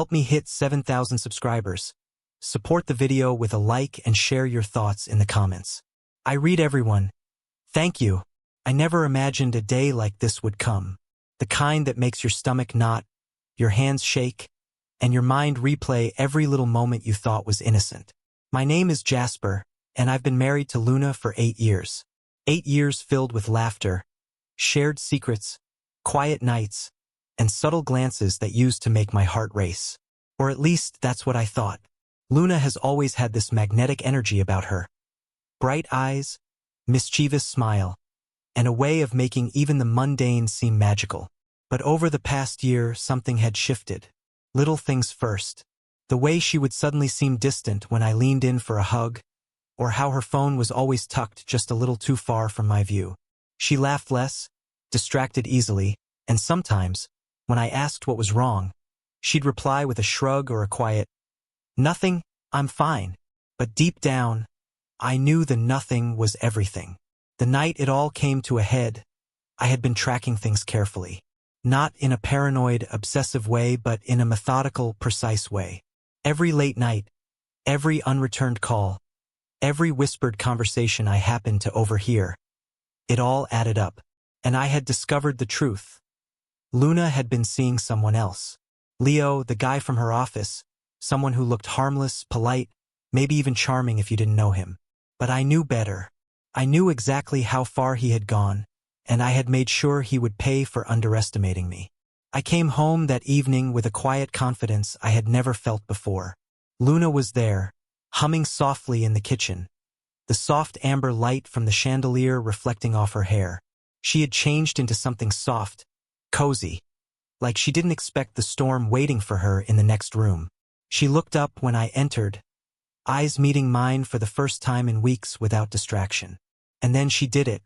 Help me hit 7,000 subscribers. Support the video with a like and share your thoughts in the comments. I read everyone. Thank you. I never imagined a day like this would come. The kind that makes your stomach knot, your hands shake, and your mind replay every little moment you thought was innocent. My name is Jasper, and I've been married to Luna for 8 years. 8 years filled with laughter, shared secrets, quiet nights, and subtle glances that used to make my heart race. Or at least that's what I thought. Luna has always had this magnetic energy about her. Bright eyes, mischievous smile, and a way of making even the mundane seem magical. But over the past year, something had shifted. Little things first. The way she would suddenly seem distant when I leaned in for a hug, or how her phone was always tucked just a little too far from my view. She laughed less, distracted easily, and sometimes, when I asked what was wrong, she'd reply with a shrug or a quiet, "Nothing, I'm fine." But deep down, I knew the nothing was everything. The night it all came to a head, I had been tracking things carefully. Not in a paranoid, obsessive way, but in a methodical, precise way. Every late night, every unreturned call, every whispered conversation I happened to overhear, it all added up. And I had discovered the truth. Luna had been seeing someone else. Leo, the guy from her office, someone who looked harmless, polite, maybe even charming if you didn't know him. But I knew better. I knew exactly how far he had gone, and I had made sure he would pay for underestimating me. I came home that evening with a quiet confidence I had never felt before. Luna was there, humming softly in the kitchen, the soft amber light from the chandelier reflecting off her hair. She had changed into something soft, cozy, like she didn't expect the storm waiting for her in the next room. She looked up when I entered, eyes meeting mine for the first time in weeks without distraction. And then she did it.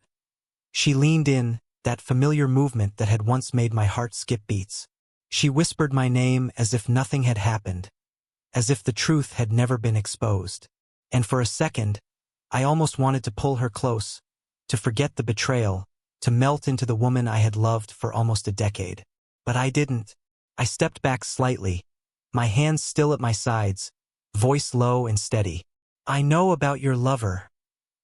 She leaned in, that familiar movement that had once made my heart skip beats. She whispered my name as if nothing had happened, as if the truth had never been exposed. And for a second, I almost wanted to pull her close, to forget the betrayal, to melt into the woman I had loved for almost a decade. But I didn't. I stepped back slightly, my hands still at my sides, voice low and steady. "I know about your lover,"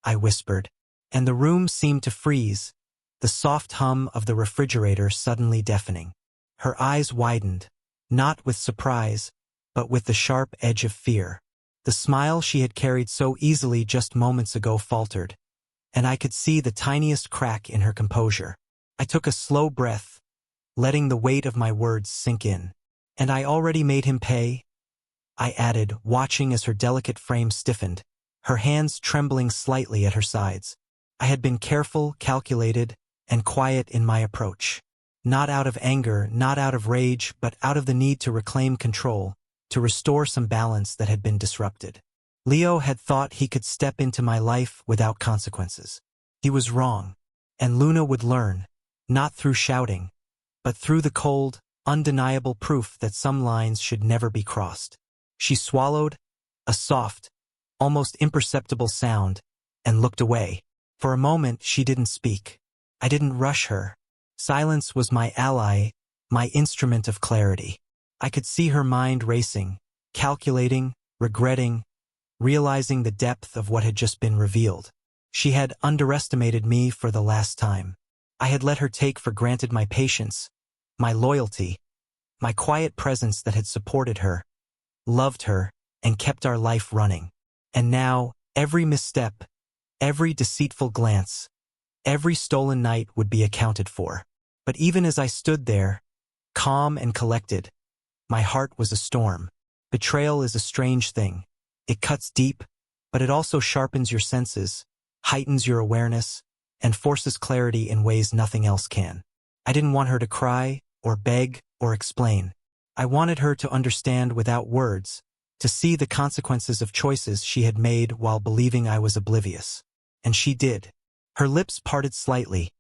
I whispered, and the room seemed to freeze, the soft hum of the refrigerator suddenly deafening. Her eyes widened, not with surprise, but with the sharp edge of fear. The smile she had carried so easily just moments ago faltered, and I could see the tiniest crack in her composure. I took a slow breath, letting the weight of my words sink in. "And I already made him pay," I added, watching as her delicate frame stiffened, her hands trembling slightly at her sides. I had been careful, calculated, and quiet in my approach. Not out of anger, not out of rage, but out of the need to reclaim control, to restore some balance that had been disrupted. Leo had thought he could step into my life without consequences. He was wrong, and Luna would learn, not through shouting, but through the cold, undeniable proof that some lines should never be crossed. She swallowed, a soft, almost imperceptible sound, and looked away. For a moment she didn't speak. I didn't rush her. Silence was my ally, my instrument of clarity. I could see her mind racing, calculating, regretting, realizing the depth of what had just been revealed. She had underestimated me for the last time. I had let her take for granted my patience, my loyalty, my quiet presence that had supported her, loved her, and kept our life running. And now, every misstep, every deceitful glance, every stolen night would be accounted for. But even as I stood there, calm and collected, my heart was a storm. Betrayal is a strange thing. It cuts deep, but it also sharpens your senses, heightens your awareness, and forces clarity in ways nothing else can. I didn't want her to cry, or beg, or explain. I wanted her to understand without words, to see the consequences of choices she had made while believing I was oblivious. And she did. Her lips parted slightly,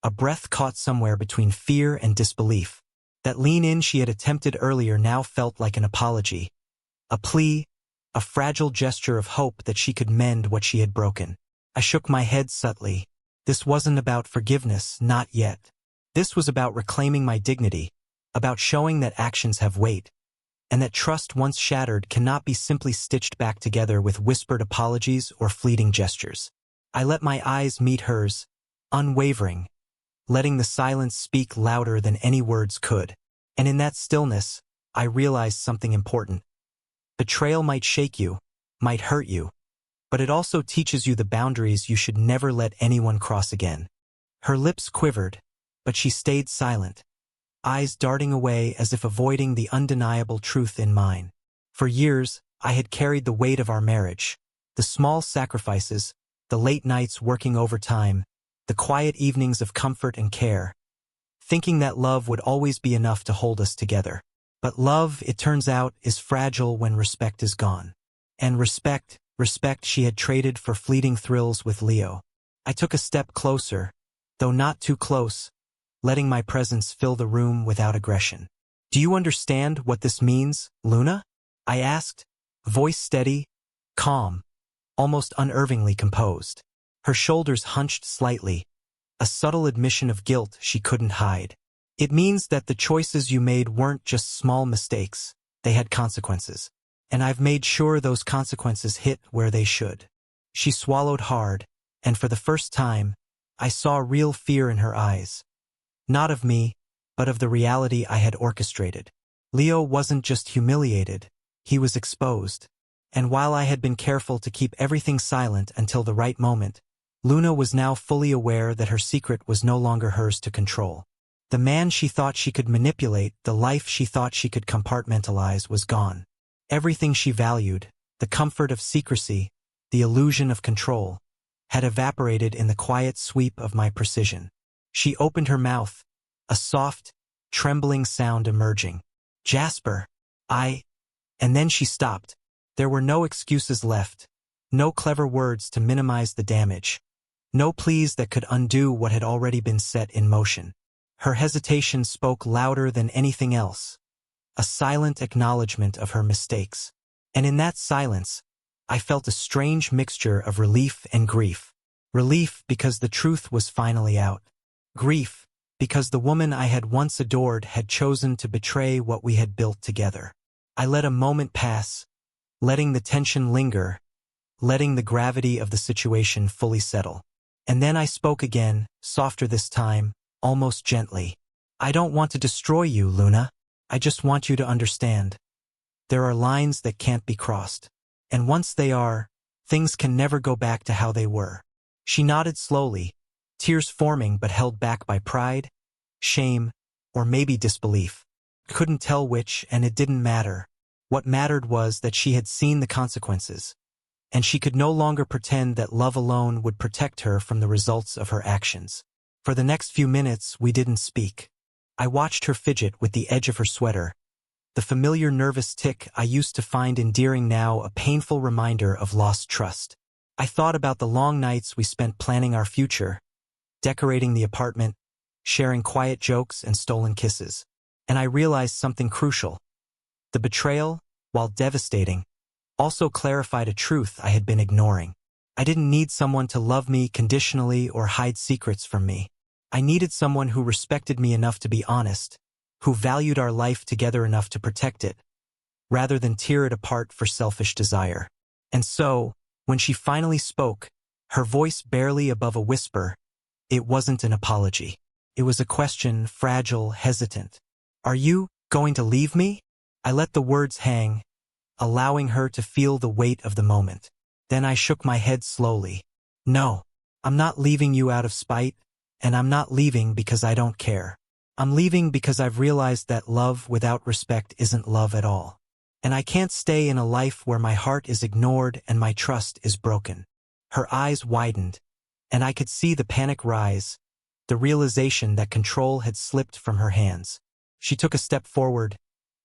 a breath caught somewhere between fear and disbelief. That lean-in she had attempted earlier now felt like an apology, a plea, a fragile gesture of hope that she could mend what she had broken. I shook my head subtly. This wasn't about forgiveness, not yet. This was about reclaiming my dignity, about showing that actions have weight, and that trust once shattered cannot be simply stitched back together with whispered apologies or fleeting gestures. I let my eyes meet hers, unwavering, letting the silence speak louder than any words could. And in that stillness, I realized something important. Betrayal might shake you, might hurt you, but it also teaches you the boundaries you should never let anyone cross again. Her lips quivered, but she stayed silent, eyes darting away as if avoiding the undeniable truth in mine. For years, I had carried the weight of our marriage, the small sacrifices, the late nights working overtime, the quiet evenings of comfort and care, thinking that love would always be enough to hold us together. But love, it turns out, is fragile when respect is gone. And respect she had traded for fleeting thrills with Leo. I took a step closer, though not too close, letting my presence fill the room without aggression. "Do you understand what this means, Luna?" I asked, voice steady, calm, almost unnervingly composed. Her shoulders hunched slightly, a subtle admission of guilt she couldn't hide. "It means that the choices you made weren't just small mistakes, they had consequences. And I've made sure those consequences hit where they should." She swallowed hard, and for the first time, I saw real fear in her eyes. Not of me, but of the reality I had orchestrated. Leo wasn't just humiliated, he was exposed. And while I had been careful to keep everything silent until the right moment, Luna was now fully aware that her secret was no longer hers to control. The man she thought she could manipulate, the life she thought she could compartmentalize, was gone. Everything she valued, the comfort of secrecy, the illusion of control, had evaporated in the quiet sweep of my precision. She opened her mouth, a soft, trembling sound emerging. "Jasper, And then she stopped. There were no excuses left, no clever words to minimize the damage, no pleas that could undo what had already been set in motion. Her hesitation spoke louder than anything else, a silent acknowledgement of her mistakes. And in that silence, I felt a strange mixture of relief and grief. Relief because the truth was finally out. Grief because the woman I had once adored had chosen to betray what we had built together. I let a moment pass, letting the tension linger, letting the gravity of the situation fully settle. And then I spoke again, softer this time, almost gently. "I don't want to destroy you, Luna. I just want you to understand. There are lines that can't be crossed. And once they are, things can never go back to how they were." She nodded slowly, tears forming but held back by pride, shame, or maybe disbelief. Couldn't tell which, and it didn't matter. What mattered was that she had seen the consequences, and she could no longer pretend that love alone would protect her from the results of her actions. For the next few minutes, we didn't speak. I watched her fidget with the edge of her sweater, the familiar nervous tick I used to find endearing, now a painful reminder of lost trust. I thought about the long nights we spent planning our future, decorating the apartment, sharing quiet jokes and stolen kisses. And I realized something crucial. The betrayal, while devastating, also clarified a truth I had been ignoring. I didn't need someone to love me conditionally or hide secrets from me. I needed someone who respected me enough to be honest, who valued our life together enough to protect it, rather than tear it apart for selfish desire. And so, when she finally spoke, her voice barely above a whisper, it wasn't an apology. It was a question, fragile, hesitant. "Are you going to leave me?" I let the words hang, allowing her to feel the weight of the moment. Then I shook my head slowly. "No, I'm not leaving you out of spite, and I'm not leaving because I don't care. I'm leaving because I've realized that love without respect isn't love at all. And I can't stay in a life where my heart is ignored and my trust is broken." Her eyes widened, and I could see the panic rise, the realization that control had slipped from her hands. She took a step forward,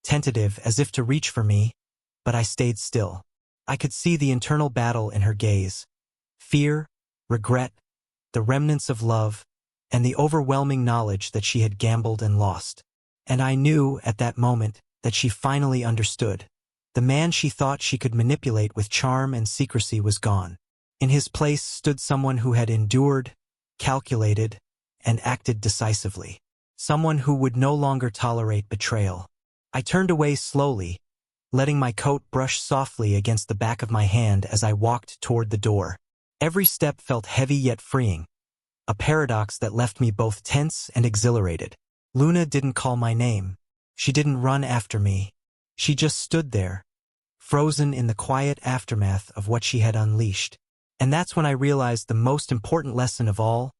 tentative as if to reach for me, but I stayed still. I could see the internal battle in her gaze. Fear, regret, the remnants of love, and the overwhelming knowledge that she had gambled and lost. And I knew, at that moment, that she finally understood. The man she thought she could manipulate with charm and secrecy was gone. In his place stood someone who had endured, calculated, and acted decisively. Someone who would no longer tolerate betrayal. I turned away slowly, letting my coat brush softly against the back of my hand as I walked toward the door. Every step felt heavy yet freeing, a paradox that left me both tense and exhilarated. Luna didn't call my name. She didn't run after me. She just stood there, frozen in the quiet aftermath of what she had unleashed. And that's when I realized the most important lesson of all: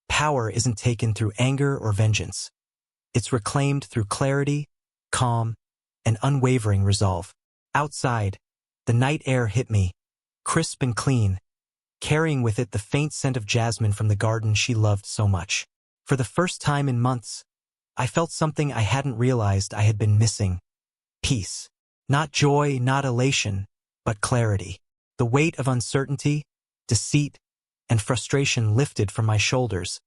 power isn't taken through anger or vengeance. It's reclaimed through clarity, calm, and unwavering resolve. Outside, the night air hit me, crisp and clean, carrying with it the faint scent of jasmine from the garden she loved so much. For the first time in months, I felt something I hadn't realized I had been missing: peace. Not joy, not elation, but clarity. The weight of uncertainty, deceit, and frustration lifted from my shoulders,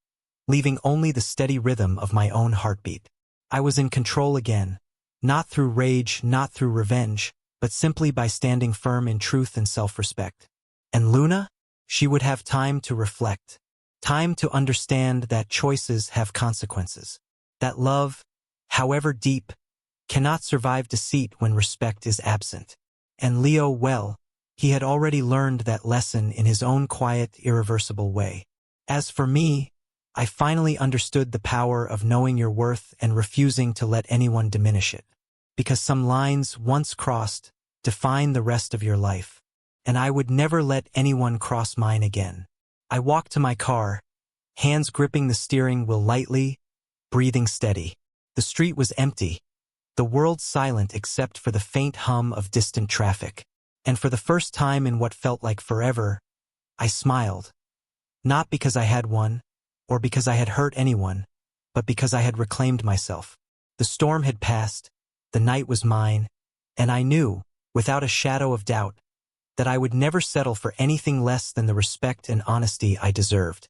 leaving only the steady rhythm of my own heartbeat. I was in control again, not through rage, not through revenge, but simply by standing firm in truth and self-respect. And Luna? She would have time to reflect, time to understand that choices have consequences, that love, however deep, cannot survive deceit when respect is absent. And Leo, well, he had already learned that lesson in his own quiet, irreversible way. As for me, I finally understood the power of knowing your worth and refusing to let anyone diminish it. Because some lines, once crossed, define the rest of your life. And I would never let anyone cross mine again. I walked to my car, hands gripping the steering wheel lightly, breathing steady. The street was empty, the world silent except for the faint hum of distant traffic. And for the first time in what felt like forever, I smiled. Not because I had won, or because I had hurt anyone, but because I had reclaimed myself. The storm had passed, the night was mine, and I knew, without a shadow of doubt, that I would never settle for anything less than the respect and honesty I deserved.